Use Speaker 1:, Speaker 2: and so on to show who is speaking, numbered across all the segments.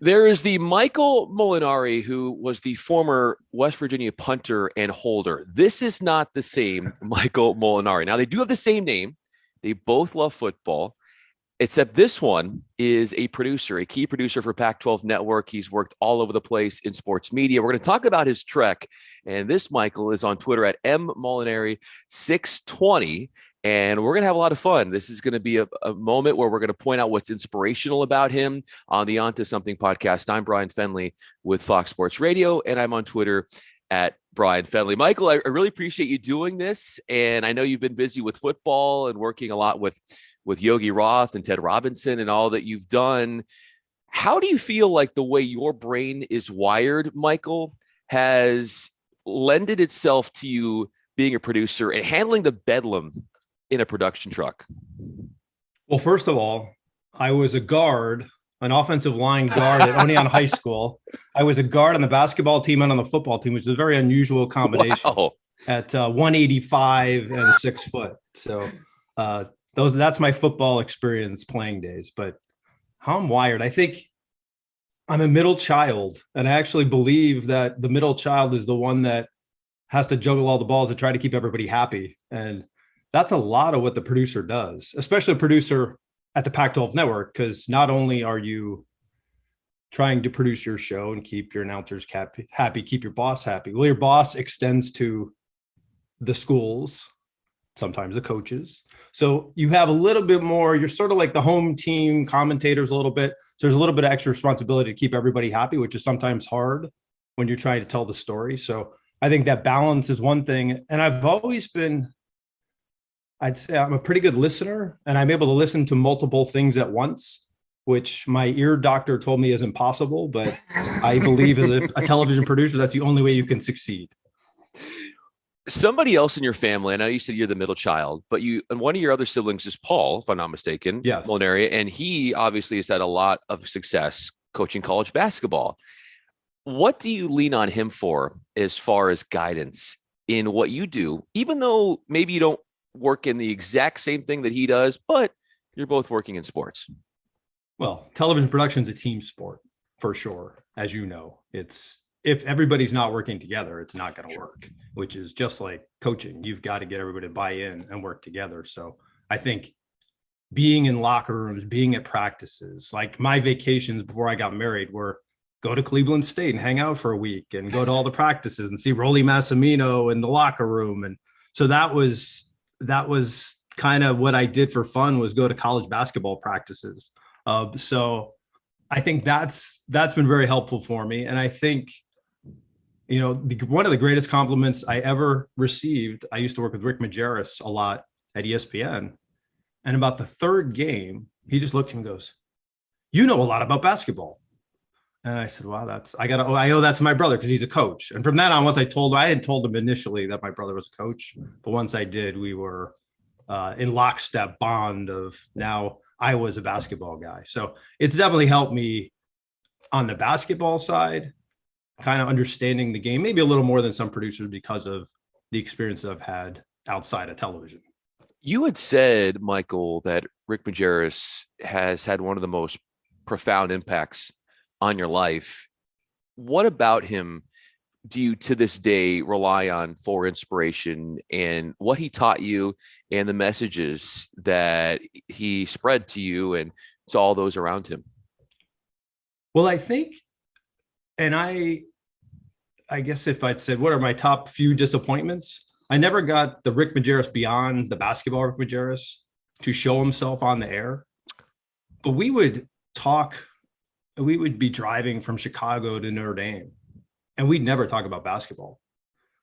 Speaker 1: There is the Michael Molinari, who was the former West Virginia punter and holder. This is not the same Michael Molinari. Now, they do have the same name. They both love football, except this one is a producer, a key producer for Pac-12 Network. He's worked all over the place in sports media. We're going to talk about his trek. And this Michael is on Twitter at mmolinari620. And we're going to have a lot of fun. This is going to be a moment where we're going to point out what's inspirational about him on the On to Something podcast. I'm Bryan Fenley with Fox Sports Radio, and I'm on Twitter at Bryan Fenley. Michael, I really appreciate you doing this. And I know you've been busy with football and working a lot with Yogi Roth and Ted Robinson and all that you've done. How do you feel like the way your brain is wired, Michael, has lended itself to you being a producer and handling the bedlam in a production truck?
Speaker 2: Well, first of all, I was a guard, an offensive line guard at Oneon High School. I was a guard on the basketball team and on the football team, which is a very unusual combination.
Speaker 1: Wow.
Speaker 2: At 185 and 6 foot. So that's my football experience playing days. But how I'm wired, I think I'm a middle child, and I actually believe that the middle child is the one that has to juggle all the balls to try to keep everybody happy. And that's a lot of what the producer does, especially a producer at the Pac-12 Network, because not only are you trying to produce your show and keep your announcers happy, keep your boss happy. Well, your boss extends to the schools, sometimes the coaches. So you have a little bit more, you're sort of like the home team commentators a little bit. So there's a little bit of extra responsibility to keep everybody happy, which is sometimes hard when you're trying to tell the story. So I think that balance is one thing. And I've always been, I'd say I'm a pretty good listener, and I'm able to listen to multiple things at once, which my ear doctor told me is impossible, but I believe as a television producer, that's the only way you can succeed.
Speaker 1: Somebody else in your family, I know you said you're the middle child, but you and one of your other siblings is Paul, if I'm not mistaken,
Speaker 2: yes,
Speaker 1: Molinari, and he obviously has had a lot of success coaching college basketball. What do you lean on him for as far as guidance in what you do, even though maybe you don't work in the exact same thing that he does, but you're both working in sports?
Speaker 2: Well, television production is a team sport for sure. As you know, if everybody's not working together, it's not going to work, which is just like coaching. You've got to get everybody to buy in and work together. So I think being in locker rooms, being at practices, like my vacations before I got married were go to Cleveland State and hang out for a week and go to all the practices and see Rolly Massimino in the locker room. And so that was kind of what I did for fun, was go to college basketball practices. So I think that's been very helpful for me. And I think, one of the greatest compliments I ever received, I used to work with Rick Majerus a lot at ESPN. And about the third game, he just looked at me and goes, "You know a lot about basketball." And I said, "Wow, I owe that to my brother because he's a coach." And from then on, I hadn't told him initially that my brother was a coach, but once I did, we were in lockstep bond of now I was a basketball guy. So it's definitely helped me on the basketball side, kind of understanding the game, maybe a little more than some producers because of the experience I've had outside of television.
Speaker 1: You had said, Michael, that Rick Majerus has had one of the most profound impacts on your life. What about him do you to this day rely on for inspiration, and what he taught you and the messages that he spread to you and to all those around him?
Speaker 2: Well, I think, and I guess if I'd said, what are my top few disappointments? I never got the Rick Majerus beyond the basketball Rick Majerus to show himself on the air. But we would be driving from Chicago to Notre Dame, and we'd never talk about basketball.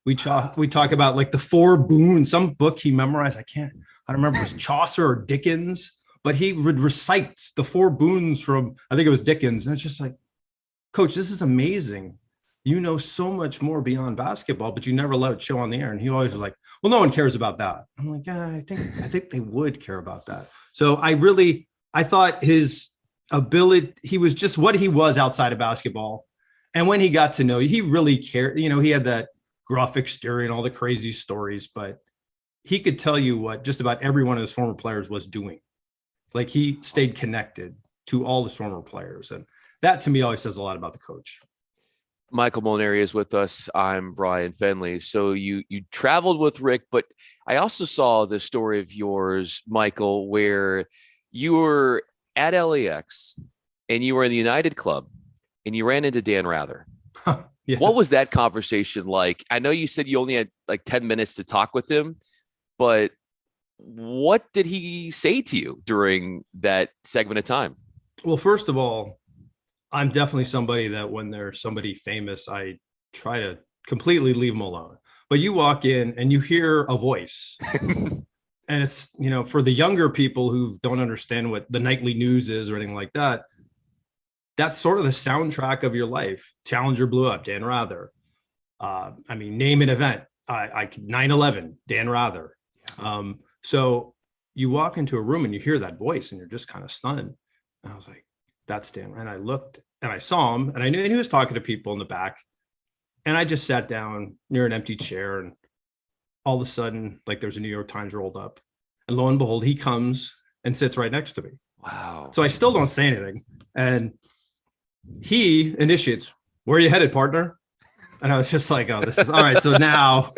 Speaker 2: We talk about like the four boons, some book he memorized. I don't remember if it was Chaucer or Dickens, but he would recite the four boons from, I think it was Dickens. And it's just like, Coach, this is amazing. You know so much more beyond basketball, but you never let it show on the air. And he always was like, well, no one cares about that. I'm like, yeah, I think they would care about that. So I thought his ability, he was just what he was outside of basketball. And when he got to know you, he really cared. You know, he had that gruff exterior and all the crazy stories, but he could tell you what just about every one of his former players was doing. Like, he stayed connected to all his former players. And that to me always says a lot about the coach.
Speaker 1: Michael Molinari is with us. I'm Bryan Fenley. So you traveled with Rick, but I also saw the story of yours, Michael, where you were at LAX and you were in the United Club and you ran into Dan Rather.
Speaker 2: Yes.
Speaker 1: What was that conversation like? I know you said you only had like 10 minutes to talk with him, but what did he say to you during that segment of time?
Speaker 2: Well, first of all, I'm definitely somebody that when there's somebody famous, I try to completely leave them alone. But you walk in and you hear a voice. And it's, for the younger people who don't understand what the nightly news is or anything like that, that's sort of the soundtrack of your life. Challenger blew up, Dan Rather. Name an event. 9/11, Dan Rather. So you walk into a room and you hear that voice and you're just kind of stunned. And I was like, that's Dan. And I looked and I saw him and I knew he was talking to people in the back. And I just sat down near an empty chair and all of a sudden, like there's a New York Times rolled up. And lo and behold, he comes and sits right next to me.
Speaker 1: Wow. So
Speaker 2: I still don't say anything. And he initiates, where are you headed, partner? And I was just like, oh, this is all right. So now,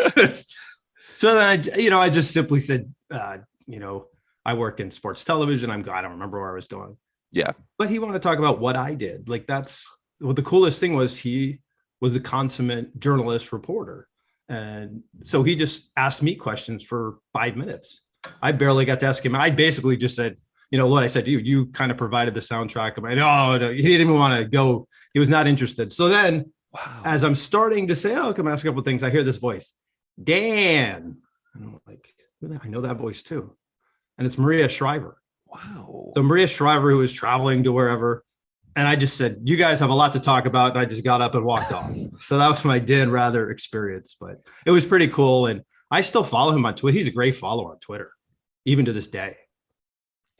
Speaker 2: so then I just simply said, I work in sports television. I don't remember where I was going.
Speaker 1: Yeah.
Speaker 2: But he wanted to talk about what I did. Like that's what the coolest thing was. He was a consummate journalist reporter. And so he just asked me questions for 5 minutes. I barely got to ask him. I basically just said, what I said to you kind of provided the soundtrack of my, no, he didn't even want to go. He was not interested. So then as I'm starting to say, come ask a couple of things, I hear this voice, Dan. And I'm like, I know that voice too. And it's Maria Shriver.
Speaker 1: Wow.
Speaker 2: So Maria Shriver, who was traveling to wherever. And I just said, you guys have a lot to talk about. And I just got up and walked off. So that was my Dan Rather experience, but it was pretty cool. And I still follow him on Twitter. He's a great follower on Twitter, even to this day.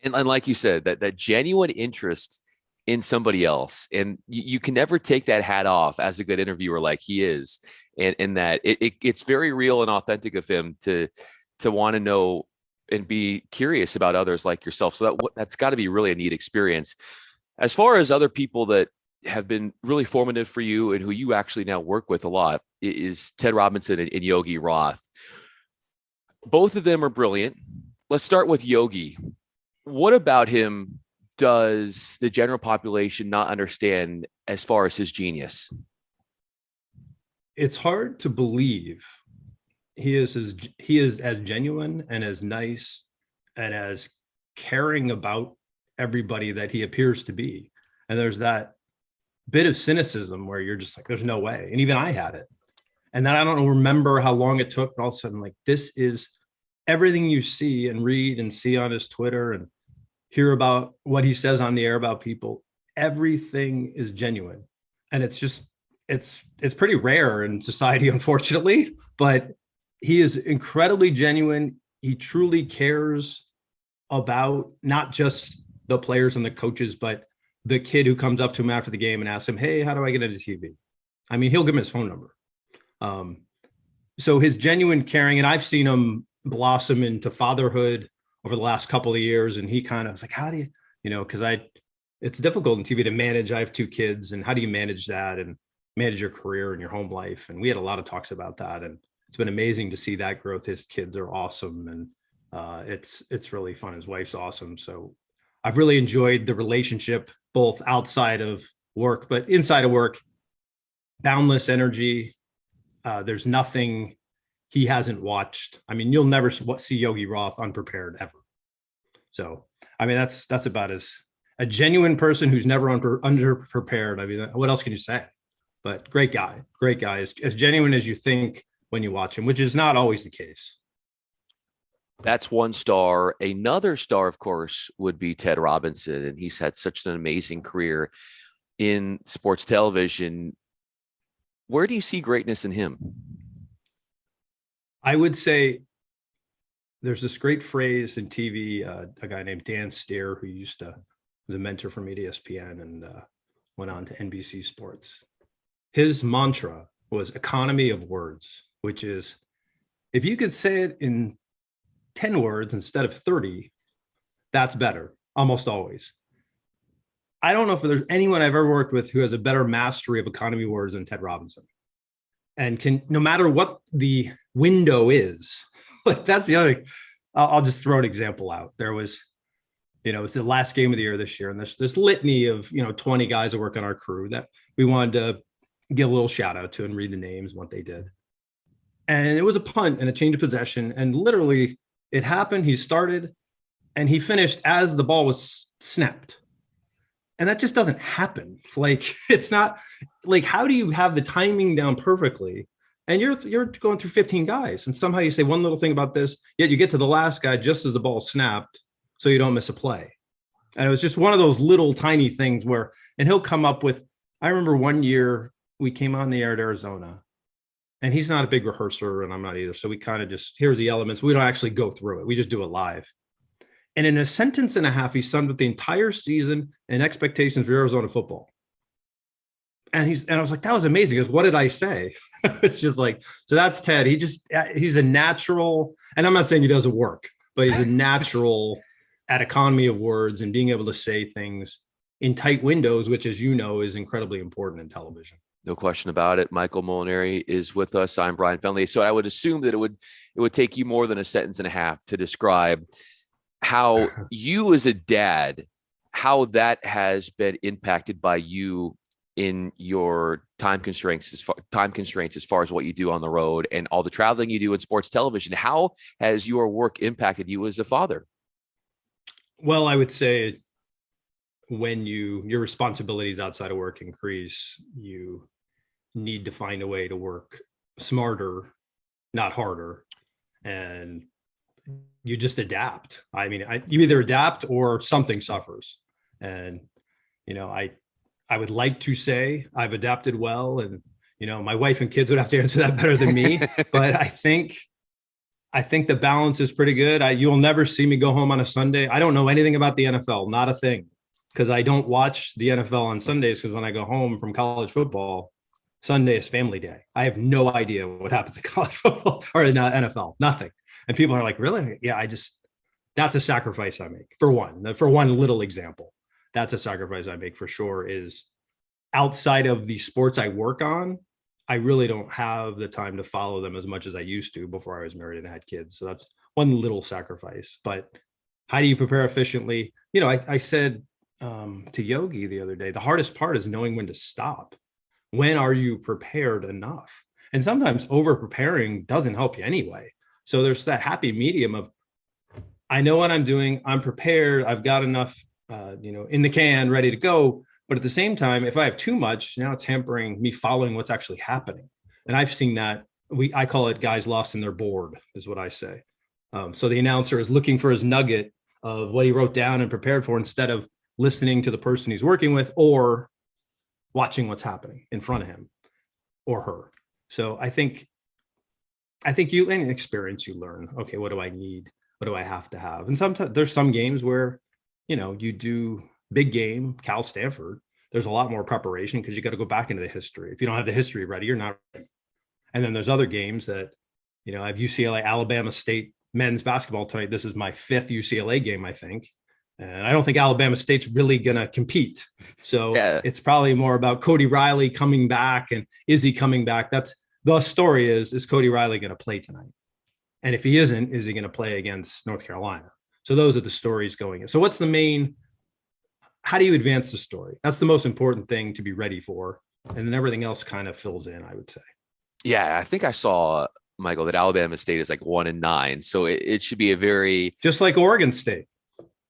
Speaker 1: And like you said, that genuine interest in somebody else. And you can never take that hat off as a good interviewer like he is. And that it's very real and authentic of him to want to know and be curious about others like yourself. So that's got to be really a neat experience. As far as other people that have been really formative for you and who you actually now work with a lot is Ted Robinson and Yogi Roth. Both of them are brilliant. Let's start with Yogi. What about him does the general population not understand as far as his genius?
Speaker 2: It's hard to believe he is as genuine and as nice and as caring about everybody that he appears to be. And there's that bit of cynicism where you're just like, there's no way. And even I had it. And then I don't remember how long it took, but all of a sudden, like, this is everything you see and read and see on his Twitter and hear about what he says on the air about people. Everything is genuine. And it's just, it's pretty rare in society, unfortunately, but he is incredibly genuine. He truly cares about not just the players and the coaches, but the kid who comes up to him after the game and asks him, hey, how do I get into TV? I mean, he'll give him his phone number. So his genuine caring, and I've seen him blossom into fatherhood over the last couple of years. And he kind of was like, how do you, because it's difficult in TV to manage. I have 2 kids, and how do you manage that and manage your career and your home life? And we had a lot of talks about that. And it's been amazing to see that growth. His kids are awesome. And it's really fun. His wife's awesome. So I've really enjoyed the relationship, both outside of work, but inside of work, boundless energy. There's nothing he hasn't watched. I mean, you'll never see Yogi Roth unprepared ever. So, I mean, that's about as a genuine person who's never underprepared. I mean, what else can you say? But great guy, as genuine as you think when you watch him, which is not always the case.
Speaker 1: That's one star. Another star, of course, would be Ted Robinson. And he's had such an amazing career in sports television. Where do you see greatness in him?
Speaker 2: I would say there's this great phrase in TV, a guy named Dan Steer, who was a mentor for me at ESPN and went on to NBC Sports. His mantra was economy of words, which is, if you could say it in 10 words instead of 30, that's better, almost always. I don't know if there's anyone I've ever worked with who has a better mastery of economy words than Ted Robinson, and can, no matter what the window is, like that's the other thing. I'll just throw an example out. There was, it's the last game of the year this year, and this litany of 20 guys that work on our crew that we wanted to give a little shout out to and read the names and what they did. And it was a punt and a change of possession, and literally it happened. He started and he finished as the ball was snapped. And that just doesn't happen. Like, it's not like, how do you have the timing down perfectly? And you're going through 15 guys, and somehow you say one little thing about this, yet you get to the last guy just as the ball snapped, so you don't miss a play. And it was just one of those little tiny things where, and he'll come up with, I remember one year we came on the air at Arizona, and he's not a big rehearser and I'm not either. So we kind of just, here's the elements. We don't actually go through it. We just do it live. And in a sentence and a half, he summed up the entire season and expectations for Arizona football. And I was like, that was amazing. Because what did I say? It's just like, so that's Ted. He's a natural, and I'm not saying he doesn't work, but he's a natural at economy of words and being able to say things in tight windows, which, as you know, is incredibly important in television.
Speaker 1: No question about it. Michael Molinari is with us. I'm Bryan Fenley. So I would assume that it would take you more than a sentence and a half to describe how you as a dad, how that has been impacted by you in your time constraints as far as what you do on the road and all the traveling you do in sports television. How has your work impacted you as a father?
Speaker 2: Well, I would say when your responsibilities outside of work increase, you need to find a way to work smarter, not harder. And you just adapt. I mean, you either adapt or something suffers. And, I would like to say I've adapted well, and, my wife and kids would have to answer that better than me. But I think the balance is pretty good. You'll never see me go home on a Sunday. I don't know anything about the NFL, not a thing, because I don't watch the NFL on Sundays, because when I go home from college football, Sunday is family day. I have no idea what happens in college football or in NFL, nothing. And people are like, really? Yeah, that's a sacrifice I make. For one little example, that's a sacrifice I make for sure, is outside of the sports I work on, I really don't have the time to follow them as much as I used to before I was married and had kids. So that's one little sacrifice. But how do you prepare efficiently? I said to Yogi the other day, the hardest part is knowing when to stop. When are you prepared enough? And sometimes over preparing doesn't help you anyway. So there's that happy medium of, I know what I'm doing. I'm prepared. I've got enough, in the can, ready to go. But at the same time, if I have too much, now it's hampering me following what's actually happening. And I've seen that. I call it guys lost in their board, is what I say. So the announcer is looking for his nugget of what he wrote down and prepared for, instead of listening to the person he's working with or watching what's happening in front of him or her. So I think you, in experience, you learn, okay, what do I need? What do I have to have? And sometimes there's some games where, you do big game, Cal Stanford, there's a lot more preparation because you got to go back into the history. If you don't have the history ready, you're not ready. And then there's other games that, I have UCLA, Alabama State men's basketball tonight. This is my 5th UCLA game, I think. And I don't think Alabama State's really going to compete. So It's probably more about Cody Riley coming back. And is he coming back? That's the story. Is Cody Riley going to play tonight? And if he isn't, is he going to play against North Carolina? So those are the stories going in. So what's the main, how do you advance the story? That's the most important thing to be ready for. And then everything else kind of fills in, I would say.
Speaker 1: Yeah, I think I saw, Michael, that Alabama State is like 1-9. So it should be a very,
Speaker 2: just like Oregon State.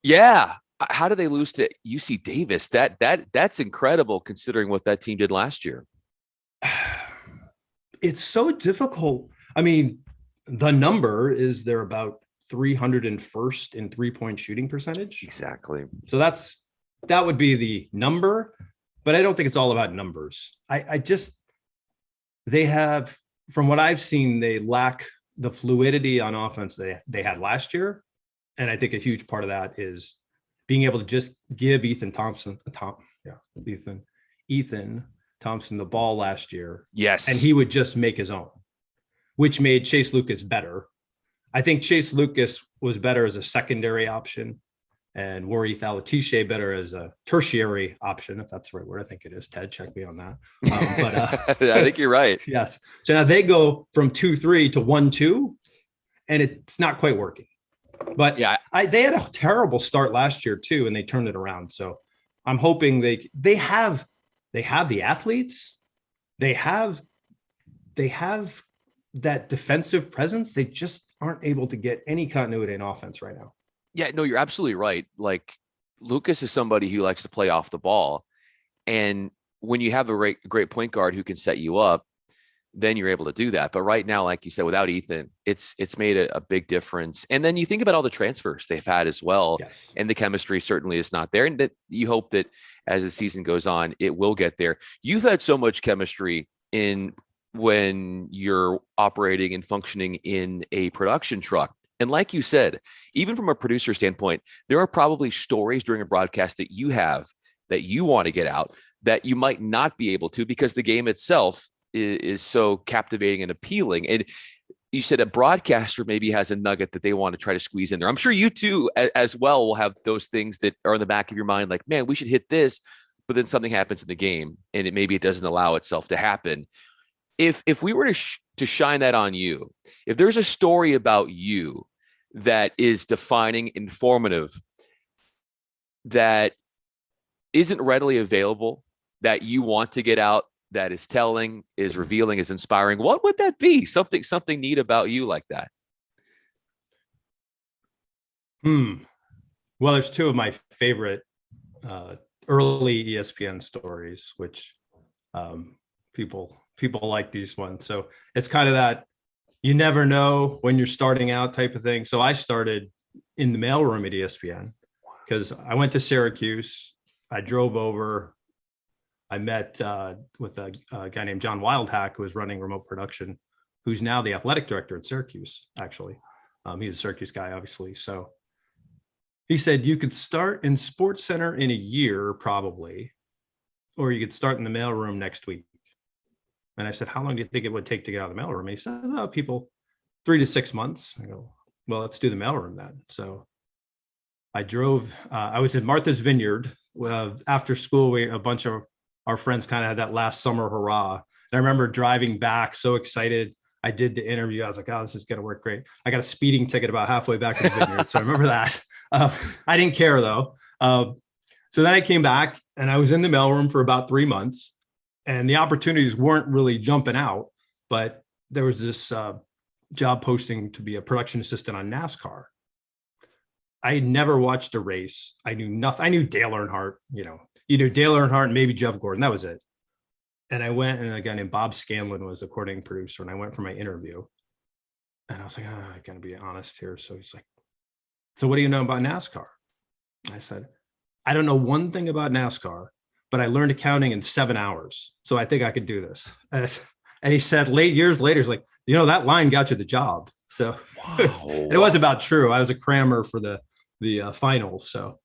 Speaker 1: Yeah. How do they lose to UC Davis? That's incredible considering what that team did last year.
Speaker 2: It's so difficult. I mean, the number is they're about 301st in 3-point shooting percentage.
Speaker 1: Exactly.
Speaker 2: So that would be the number, but I don't think it's all about numbers. They have, from what I've seen, they lack the fluidity on offense they had last year. And I think a huge part of that is being able to just give Ethan Thompson the ball last year.
Speaker 1: Yes.
Speaker 2: And he would just make his own, which made Chase Lucas better. I think Chase Lucas was better as a secondary option. and Warith Alatishe better as a tertiary option, if that's the right word. I think it is. Ted, check me on that.
Speaker 1: I think you're right.
Speaker 2: Yes. So now they go from 2-3 to 1-2, and it's not quite working. But
Speaker 1: yeah,
Speaker 2: they had a terrible start last year too, and they turned it around. So I'm hoping they have the athletes, they have that defensive presence. They just aren't able to get any continuity in offense right now.
Speaker 1: Yeah, no, you're absolutely right. Like Lucas is somebody who likes to play off the ball. And when you have a great point guard who can set you up, then you're able to do that. But right now, like you said, without Ethan, it's made a big difference. And then you think about all the transfers they've had as well.
Speaker 2: Yes.
Speaker 1: And the chemistry certainly is not there. And that you hope that as the season goes on, it will get there. You've had so much chemistry in when you're operating and functioning in a production truck. And like you said, even from a producer standpoint, there are probably stories during a broadcast that you have that you want to get out that you might not be able to because the game itself is so captivating and appealing. And you said a broadcaster maybe has a nugget that they want to try to squeeze in there. I'm sure you too, as well, will have those things that are in the back of your mind, like, man, we should hit this, but then something happens in the game and maybe it doesn't allow itself to happen. If we were to shine that on you, if there's a story about you that is defining, informative, that isn't readily available, that you want to get out, that is telling, is revealing, is inspiring, what would that be? Something neat about you like that.
Speaker 2: Well, there's two of my favorite early ESPN stories, which people like these ones. So it's kind of that you never know when you're starting out type of thing. So I started in the mailroom at ESPN because I went to Syracuse. I drove over. I met with a guy named John Wildhack, who was running remote production, who's now the athletic director at Syracuse, actually. He's a Syracuse guy, obviously. So he said, you could start in Sports Center in a year, probably, or you could start in the mailroom next week. And I said, how long do you think it would take to get out of the mailroom? And he said, oh, people 3 to 6 months. I go, well, let's do the mailroom then. So I drove, I was in Martha's Vineyard. After school, a bunch of our friends kind of had that last summer hurrah. And I remember driving back so excited. I did the interview. I was like, oh, this is going to work great. I got a speeding ticket about halfway back to the Vineyard. So I remember that. I didn't care though. So then I came back and I was in the mailroom for about 3 months. And the opportunities weren't really jumping out, but there was this job posting to be a production assistant on NASCAR. I had never watched a race. I knew nothing. I knew Dale Earnhardt, either Dale Earnhardt and maybe Jeff Gordon. That was it. And I went, and a guy named Bob Scanlon was the coordinating producer, and I went for my interview. And I was like, I got to be honest here. So he's like, so what do you know about NASCAR? I said, I don't know one thing about NASCAR, but I learned accounting in 7 hours. So I think I could do this. And he said years later, he's like, that line got you the job. So it was about true. I was a crammer for the finals. So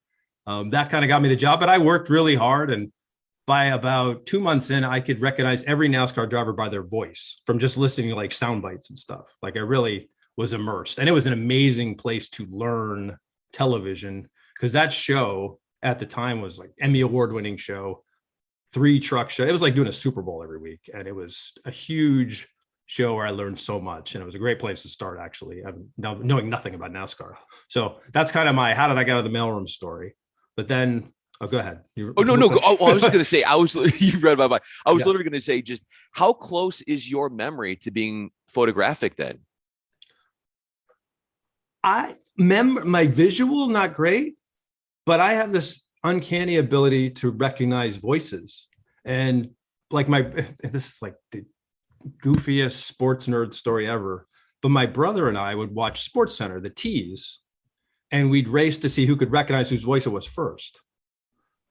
Speaker 2: that kind of got me the job, but I worked really hard. And by about 2 months in, I could recognize every NASCAR driver by their voice from just listening to like sound bites and stuff. Like I really was immersed, and it was an amazing place to learn television, because that show at the time was like Emmy award-winning show, 3 truck show. It was like doing a Super Bowl every week. And it was a huge show where I learned so much. And it was a great place to start, actually, knowing nothing about NASCAR. So that's kind of my, how did I get out of the mailroom story? But then, go ahead.
Speaker 1: No. I was just going to say, you read my mind. I was literally going to say, just how close is your memory to being photographic then?
Speaker 2: I remember my visual, not great, but I have this uncanny ability to recognize voices. And like this is like the goofiest sports nerd story ever, but my brother and I would watch Sports Center, the tees, and we'd race to see who could recognize whose voice it was first.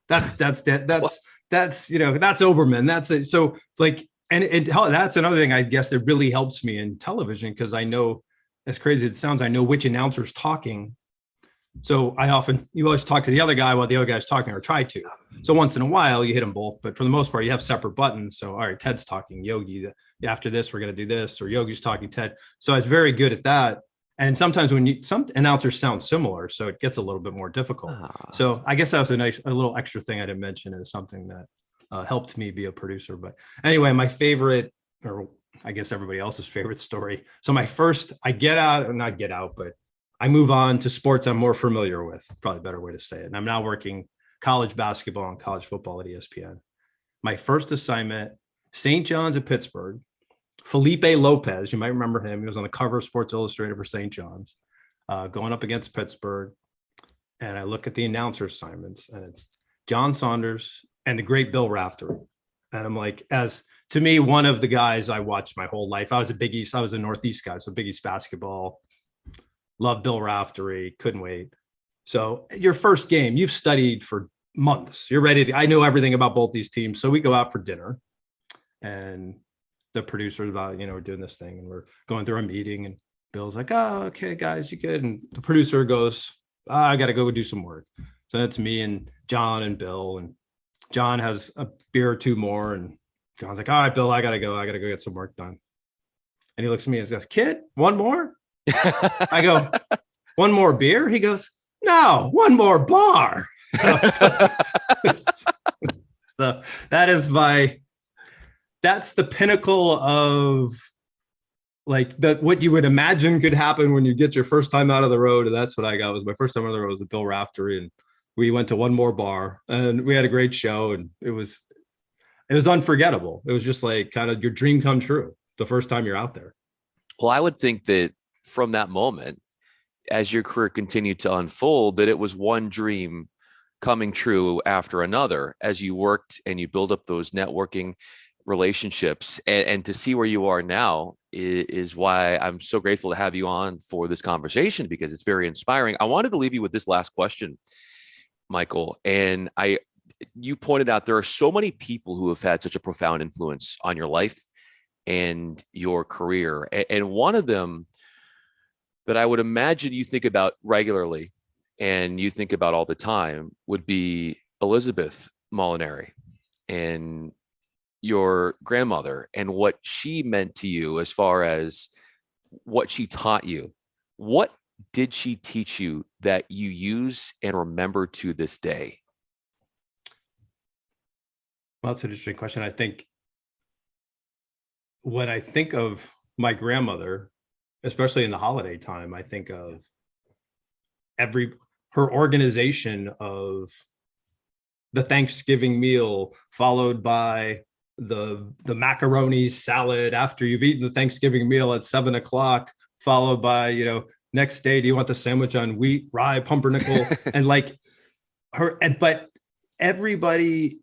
Speaker 2: That's Oberman. That's it. So like, and that's another thing, I guess, that really helps me in television, because I know, as crazy as it sounds, I know which announcer's talking. So you always talk to the other guy while the other guy's talking, or try to. So once in a while you hit them both, but for the most part you have separate buttons. So, all right, Ted's talking Yogi. After this, we're going to do this, or Yogi's talking Ted. So I was very good at that. And sometimes some announcers sound similar, so it gets a little bit more difficult. So I guess that was a little extra thing I didn't mention, is something that helped me be a producer. But anyway, my favorite, or I guess everybody else's favorite story. So I move on to sports I'm more familiar with, probably a better way to say it. And I'm now working college basketball and college football at ESPN. My first assignment, St. John's at Pittsburgh. Felipe Lopez, you might remember him. He was on the cover of Sports Illustrated for St. John's, going up against Pittsburgh. And I look at the announcer assignments, and it's John Saunders and the great Bill Raftery. And I'm like, as to me, one of the guys I watched my whole life. I was a Northeast guy, so Big East basketball. Love Bill Raftery, couldn't wait. So your first game, you've studied for months. You're ready I know everything about both these teams. So we go out for dinner, and the producer's about, we're doing this thing, and we're going through a meeting, and Bill's like, oh, okay, guys, you good? And the producer goes, I got to go do some work. So that's me and John and Bill, and John has a beer or two more, and John's like, all right, Bill, I got to go get some work done. And he looks at me and says, kid, one more? I go, one more beer? He goes, no, one more bar. So that's the pinnacle of like what you would imagine could happen when you get your first time out of the road. And that's what I got. Was my first time out of the road was at Bill Raftery, and we went to one more bar, and we had a great show, and it was unforgettable. It was just like kind of your dream come true the first time you're out there.
Speaker 1: Well, I would think that from that moment, as your career continued to unfold, that it was one dream coming true after another as you worked and you build up those networking relationships, and to see where you are now is why I'm so grateful to have you on for this conversation, because it's very inspiring. I wanted to leave you with this last question, Michael, and you pointed out there are so many people who have had such a profound influence on your life and your career, and one of them that I would imagine you think about regularly and you think about all the time would be Elizabeth Molinari, and your grandmother, and what she meant to you as far as what she taught you. What did she teach you that you use and remember to this day?
Speaker 2: Well, that's an interesting question. I think when I think of my grandmother, especially in the holiday time, I think of her organization of the Thanksgiving meal, followed by the macaroni salad after you've eaten the Thanksgiving meal at 7:00, followed by, next day, do you want the sandwich on wheat, rye, pumpernickel? And like but everything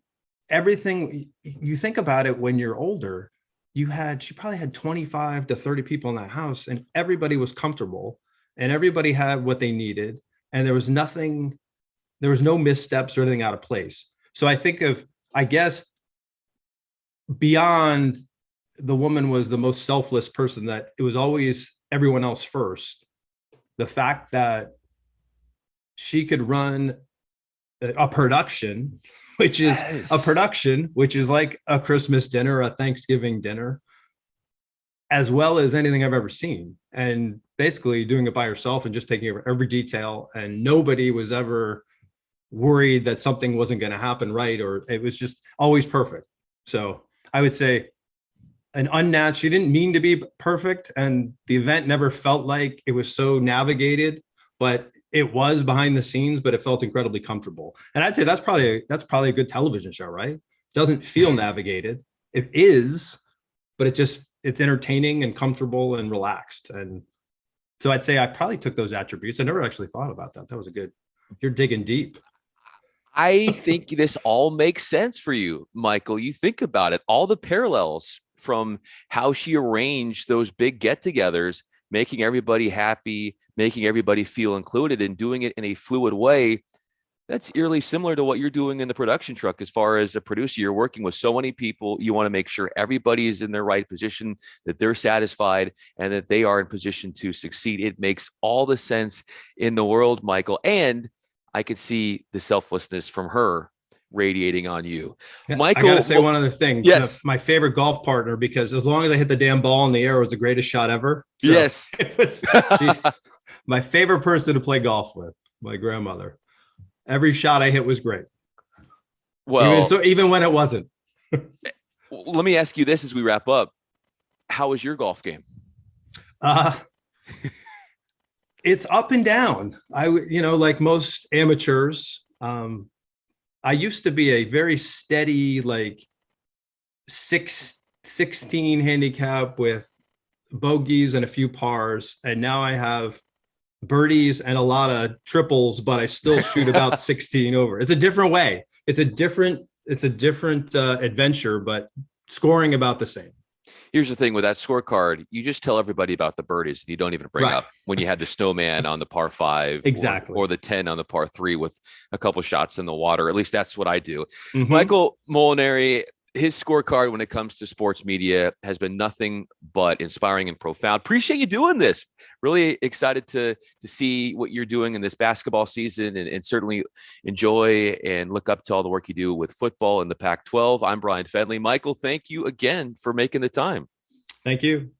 Speaker 2: you think about it when you're older, she probably had 25 to 30 people in that house, and everybody was comfortable and everybody had what they needed. And there was no missteps or anything out of place. So I guess beyond the woman was the most selfless person, that it was always everyone else first. The fact that she could run a production, which is like a Christmas dinner, a Thanksgiving dinner, as well as anything I've ever seen, and basically doing it by herself and just taking over every detail. And nobody was ever worried that something wasn't going to happen right, or it was just always perfect. So I would say she didn't mean to be perfect, and the event never felt like it was so navigated, but it was behind the scenes, but it felt incredibly comfortable. And I'd say that's probably a good television show, right? It doesn't feel navigated. It is, but it's entertaining and comfortable and relaxed. And so I'd say I probably took those attributes. I never actually thought about that. That was you're digging deep.
Speaker 1: I think this all makes sense for you, Michael. You think about it, all the parallels from how she arranged those big get-togethers, making everybody happy, making everybody feel included, and doing it in a fluid way. That's eerily similar to what you're doing in the production truck. As far as a producer, you're working with so many people. You want to make sure everybody is in their right position, that they're satisfied, and that they are in position to succeed. It makes all the sense in the world, Michael. And I could see the selflessness from her radiating on you.
Speaker 2: I
Speaker 1: Michael,
Speaker 2: gotta say one other thing.
Speaker 1: yes,
Speaker 2: My favorite golf partner, because as long as I hit the damn ball in the air, it was the greatest shot ever. So
Speaker 1: yes.
Speaker 2: it was my favorite person to play golf with, my grandmother. Every shot I hit was great.
Speaker 1: Well,
Speaker 2: Even when it wasn't.
Speaker 1: let me ask you this as we wrap up. How was your golf game?
Speaker 2: It's up and down. Like most amateurs, I used to be a very steady, like 16 handicap with bogeys and a few pars. And now I have birdies and a lot of triples, but I still shoot about 16 over. It's a different way. It's a different adventure, but scoring about the same.
Speaker 1: Here's the thing with that scorecard, you just tell everybody about the birdies and you don't even bring up when you had the snowman on the par 5
Speaker 2: exactly,
Speaker 1: or the 10 on the par 3 with a couple shots in the water. At least that's what I do.
Speaker 2: Mm-hmm.
Speaker 1: Michael Molinari, his scorecard when it comes to sports media has been nothing but inspiring and profound. Appreciate you doing this. Really excited to see what you're doing in this basketball season, and certainly enjoy and look up to all the work you do with football in the Pac-12. I'm Bryan Fenley. Michael, thank you again for making the time.
Speaker 2: Thank you.